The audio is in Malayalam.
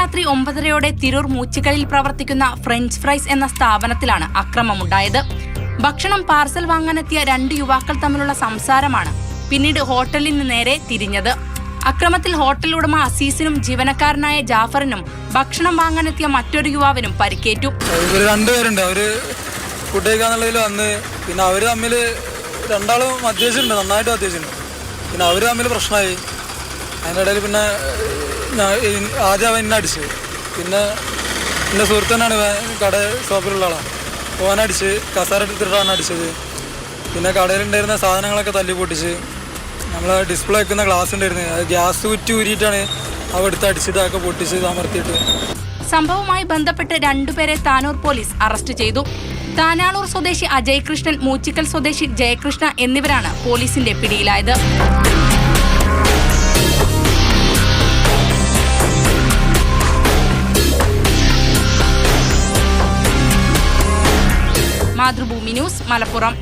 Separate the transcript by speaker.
Speaker 1: രാത്രി 9:30 തിരൂർ മൂച്ചിക്കലിൽ പ്രവർത്തിക്കുന്ന ഫ്രഞ്ച് ഫ്രൈസ് എന്ന സ്ഥാപനത്തിലാണ് അക്രമമുണ്ടായത്. ഭക്ഷണം പാർസൽ വാങ്ങാനെത്തിയ 2 യുവാക്കൾ തമ്മിലുള്ള സംസാരമാണ് പിന്നീട് ഹോട്ടലിന് നേരെ തിരിഞ്ഞത്. അക്രമത്തിൽ ഹോട്ടൽ ഉടമ അസീസിനും ജീവനക്കാരനായ ജാഫറിനും ഭക്ഷണം വാങ്ങാനെത്തിയ മറ്റൊരു യുവാവിനും പരിക്കേറ്റു.
Speaker 2: രണ്ടുപേരുണ്ട്, അവര് ഫുഡ് കഴിക്കാന്നുള്ളതിൽ വന്ന് പിന്നെ അവര് തമ്മിൽ രണ്ടാളും മദ്യപിച്ചിട്ടുണ്ട്, നന്നായിട്ട് മദ്യപിച്ചിട്ടുണ്ട്. പിന്നെ അവര് തമ്മിൽ പ്രശ്നമായി. അതിൻ്റെ ഇടയിൽ പിന്നെ ആദ്യം അവൻ എന്നെ അടിച്ചു. പിന്നെ എൻ്റെ സുഹൃത്ത് തന്നെയാണ് കട ഷോപ്പിലുള്ള ആളാണ്. ഓനടിച്ച് കസാര എടുത്തിട്ടാണ് അടിച്ചത്. പിന്നെ കടയിലുണ്ടായിരുന്ന സാധനങ്ങളൊക്കെ തല്ലി പൊട്ടിച്ച്. നമ്മൾ ഡിസ്പ്ലേ വെക്കുന്ന ഗ്ലാസ് ഉണ്ടായിരുന്നു, അത് ഗ്യാസ് കുറ്റി ഊരിയിട്ടാണ് അവ എടുത്ത് അടിച്ചിട്ടൊക്കെ പൊട്ടിച്ച് അമർത്തിയിട്ട്.
Speaker 1: സംഭവവുമായി ബന്ധപ്പെട്ട് 2 പേരെ താനൂർ പോലീസ് അറസ്റ്റ് ചെയ്തു. താനാളൂർ സ്വദേശി അജയ് കൃഷ്ണൻ, മൂച്ചിക്കൽ സ്വദേശി ജയകൃഷ്ണ എന്നിവരാണ് പോലീസിന്റെ പിടിയിലായത്. മാതൃഭൂമി ന്യൂസ്, മലപ്പുറം.